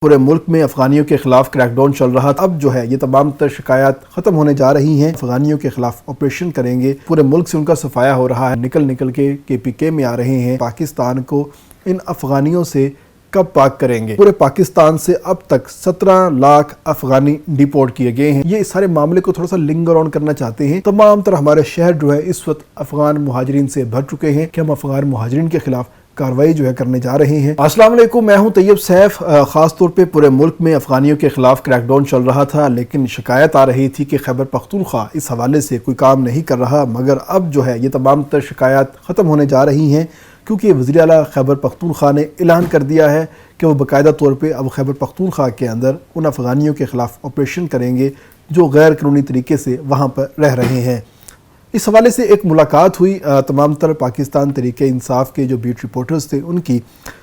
پورے ملک میں افغانیوں کے خلاف کریک ڈاؤن چل رہا تھا۔ اب جو ہے یہ تمام تر شکایات ختم ہونے جا رہی ہیں۔ افغانیوں کے خلاف آپریشن کریں گے، پورے ملک سے ان کا صفایا ہو رہا ہے، نکل کے KPK میں آ رہے ہیں۔ پاکستان کو ان افغانیوں سے کب پاک کریں گے؟ پورے پاکستان سے اب تک 17 لاکھ افغانی ڈیپورٹ کیے گئے ہیں۔ یہ اس سارے معاملے کو تھوڑا سا لنگر آن کرنا چاہتے ہیں۔ تمام تر ہمارے شہر جو ہے اس وقت افغان مہاجرین سے بھر چکے ہیں کہ ہم افغان مہاجرین کے خلاف کارروائی جو ہے کرنے جا رہے ہیں۔ السلام علیکم، میں ہوں طیب سیف۔ خاص طور پہ پورے ملک میں افغانیوں کے خلاف کریک ڈاؤن چل رہا تھا، لیکن شکایت آ رہی تھی کہ خیبر پختونخوا اس حوالے سے کوئی کام نہیں کر رہا، مگر اب جو ہے یہ تمام تر شکایات ختم ہونے جا رہی ہیں، کیونکہ وزیر اعلیٰ خیبر پختونخوا نے اعلان کر دیا ہے کہ وہ باقاعدہ طور پہ اب خیبر پختونخوا کے اندر ان افغانیوں کے خلاف آپریشن کریں گے جو غیر قانونی طریقے سے وہاں پر رہ رہے ہیں۔ اس حوالے سے ایک ملاقات ہوئی تمام تر پاکستان تحریک انصاف کے جو بیٹ رپورٹرز تھے ان کی،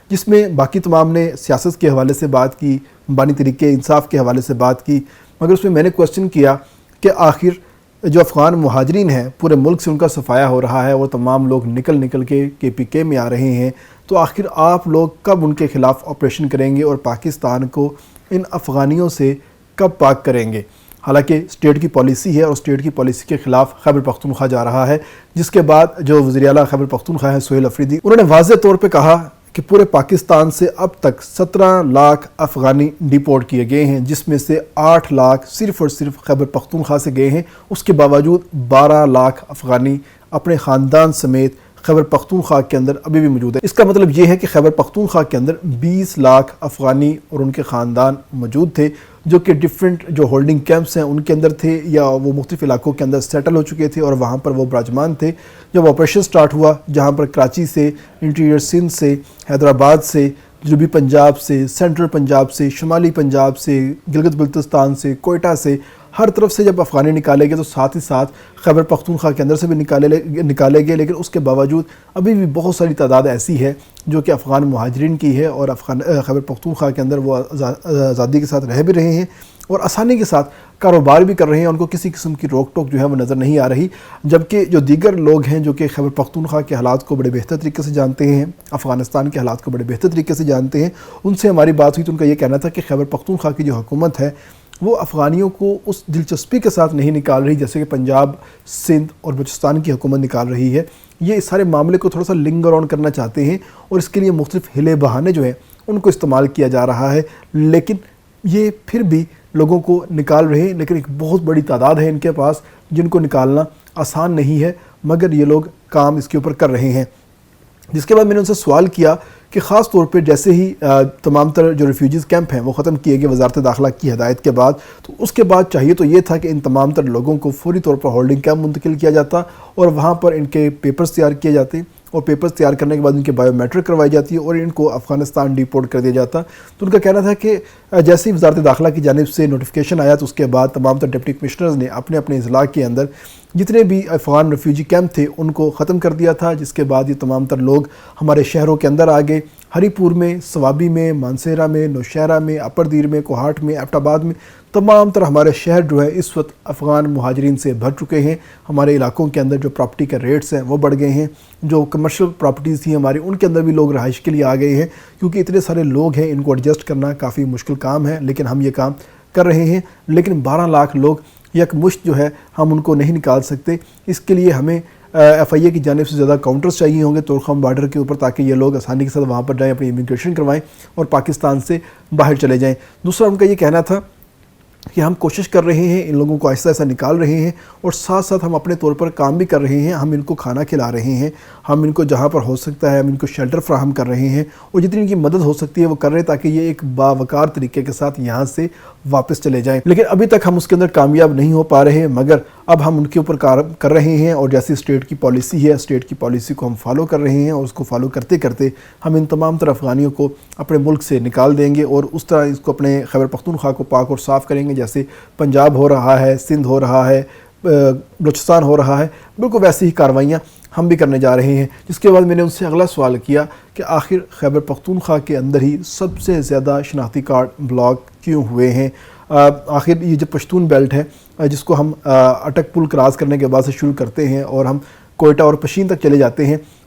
جس میں باقی تمام نے سیاست کے حوالے سے بات کی، بانی تحریک انصاف کے حوالے سے بات کی، مگر اس میں نے کوسچن کیا کہ آخر جو افغان مہاجرین ہیں پورے ملک سے ان کا صفایا ہو رہا ہے، وہ تمام لوگ نکل کے KPK میں آ رہے ہیں، تو آخر آپ لوگ کب ان کے خلاف آپریشن کریں گے اور پاکستان کو ان افغانیوں سے کب پاک کریں گے؟ حالانکہ اسٹیٹ کی پالیسی ہے اور اسٹیٹ کی پالیسی کے خلاف خیبر پختونخوا جا رہا ہے، جس کے بعد جو وزیر اعلیٰ خیبر پختونخوا ہیں سہیل افریدی، انہوں نے واضح طور پہ کہا کہ پورے پاکستان سے اب تک 17 لاکھ افغانی ڈیپورٹ کیے گئے ہیں، جس میں سے 8 لاکھ صرف اور صرف خیبر پختونخوا سے گئے ہیں۔ اس کے باوجود 12 لاکھ افغانی اپنے خاندان سمیت خیبر پختونخوا کے اندر ابھی بھی موجود ہے۔ اس کا مطلب یہ ہے کہ خیبر پختونخوا کے اندر 20 لاکھ افغانی اور ان کے خاندان موجود تھے، جو کہ ڈیفرنٹ جو ہولڈنگ کیمپس ہیں ان کے اندر تھے، یا وہ مختلف علاقوں کے اندر سیٹل ہو چکے تھے اور وہاں پر وہ براجمان تھے۔ جب آپریشن سٹارٹ ہوا، جہاں پر کراچی سے، انٹیریئر سندھ سے، حیدرآباد سے، جنوبی پنجاب سے، سینٹرل پنجاب سے، شمالی پنجاب سے، گلگت بلتستان سے، کوئٹہ سے، ہر طرف سے جب افغانی نکالے گئے تو ساتھ ہی ساتھ خیبر پختونخوا کے اندر سے بھی نکالے گئے، لیکن اس کے باوجود ابھی بھی بہت ساری تعداد ایسی ہے جو کہ افغان مہاجرین کی ہے اور خیبر پختونخوا کے اندر وہ آزادی کے ساتھ رہ بھی رہے ہیں اور آسانی کے ساتھ کاروبار بھی کر رہے ہیں، ان کو کسی قسم کی روک ٹوک جو ہے وہ نظر نہیں آ رہی۔ جبکہ جو دیگر لوگ ہیں جو کہ خیبر پختونخوا کے حالات کو بڑے بہتر طریقے سے جانتے ہیں، افغانستان کے حالات کو بڑے بہتر طریقے سے جانتے ہیں، ان سے ہماری بات ہوئی تو ان کا یہ کہنا تھا کہ خیبر پختونخوا کی جو حکومت ہے وہ افغانیوں کو اس دلچسپی کے ساتھ نہیں نکال رہی جیسے کہ پنجاب، سندھ اور بلوچستان کی حکومت نکال رہی ہے۔ یہ اس سارے معاملے کو تھوڑا سا لنگر آن کرنا چاہتے ہیں اور اس کے لیے مختلف ہلے بہانے جو ہیں ان کو استعمال کیا جا رہا ہے، لیکن یہ پھر بھی لوگوں کو نکال رہے ہیں، لیکن ایک بہت بڑی تعداد ہے ان کے پاس جن کو نکالنا آسان نہیں ہے، مگر یہ لوگ کام اس کے اوپر کر رہے ہیں۔ جس کے بعد میں نے ان سے سوال کیا کہ خاص طور پہ جیسے ہی تمام تر جو ریفیوجیز کیمپ ہیں وہ ختم کیے گئے وزارت داخلہ کی ہدایت کے بعد، تو اس کے بعد چاہیے تو یہ تھا کہ ان تمام تر لوگوں کو فوری طور پر ہولڈنگ کیمپ منتقل کیا جاتا اور وہاں پر ان کے پیپرز تیار کیے جاتے اور پیپرز تیار کرنے کے بعد ان کے بایو میٹرک کروائی جاتی ہے اور ان کو افغانستان ڈیپورٹ کر دیا جاتا۔ تو ان کا کہنا تھا کہ جیسے ہی وزارت داخلہ کی جانب سے نوٹیفیکیشن آیا تو اس کے بعد تمام تر ڈپٹی کمشنرز نے اپنے اپنے اضلاع کے اندر جتنے بھی افغان ریفیوجی کیمپ تھے ان کو ختم کر دیا تھا، جس کے بعد یہ تمام تر لوگ ہمارے شہروں کے اندر آ گئے۔ ہری پور میں، سوابی میں، مانسہرہ میں، نوشہرہ میں، اپر دیر میں، کوہاٹ میں، ایبٹ آباد میں، تمام تر ہمارے شہر جو ہے اس وقت افغان مہاجرین سے بھر چکے ہیں۔ ہمارے علاقوں کے اندر جو پراپرٹی کے ریٹس ہیں وہ بڑھ گئے ہیں، جو کمرشل پراپرٹیز تھیں ہماری ان کے اندر بھی لوگ رہائش کے لیے آ گئے ہیں، کیونکہ اتنے سارے لوگ ہیں، ان کو ایڈجسٹ کرنا کافی مشکل کام ہے، لیکن ہم یہ کام کر رہے ہیں۔ لیکن 12 لاکھ لوگ یک مشت جو ہے ہم ان کو نہیں نکال سکتے، اس کے لیے ہمیں FIA کی جانب سے زیادہ کاؤنٹرز چاہیے ہوں گے تورخم بارڈر کے اوپر، تاکہ یہ لوگ آسانی کے ساتھ وہاں پر جائیں، اپنی امیگریشن کروائیں اور پاکستان سے باہر چلے جائیں۔ دوسرا ان کا یہ کہنا تھا کہ ہم کوشش کر رہے ہیں، ان لوگوں کو آہستہ آہستہ نکال رہے ہیں اور ساتھ ساتھ ہم اپنے طور پر کام بھی کر رہے ہیں، ہم ان کو کھانا کھلا رہے ہیں، ہم ان کو جہاں پر ہو سکتا ہے ہم ان کو شیلٹر فراہم کر رہے ہیں اور جتنی ان کی مدد ہو سکتی ہے وہ کر رہے ہیں تاکہ یہ ایک باوقار طریقے کے ساتھ یہاں سے واپس چلے جائیں۔ لیکن ابھی تک ہم اس کے اندر کامیاب نہیں ہو پا رہے، مگر اب ہم ان کے اوپر کار کر رہے ہیں اور جیسی اسٹیٹ کی پالیسی ہے اسٹیٹ کی پالیسی کو ہم فالو کر رہے ہیں اور اس کو فالو کرتے کرتے ہم ان تمام تر افغانیوں کو اپنے ملک سے نکال دیں گے اور اس طرح اس کو اپنے خیبر پختونخوا کو پاک اور صاف کریں گے جیسے پنجاب ہو رہا ہے، سندھ ہو رہا ہے، بلوچستان ہو رہا ہے، بالکل ویسی ہی کارروائیاں ہم بھی کرنے جا رہے ہیں۔ جس کے بعد میں نے ان سے اگلا سوال کیا کہ آخر خیبر پختونخوا کے اندر ہی سب سے زیادہ شناختی کارڈ بلاک کیوں ہوئے ہیں؟ آخر یہ جو پشتون بیلٹ ہے جس کو ہم اٹک پل کراس کرنے کے بعد سے شروع کرتے ہیں اور ہم کوئٹہ اور پشین تک چلے جاتے ہیں،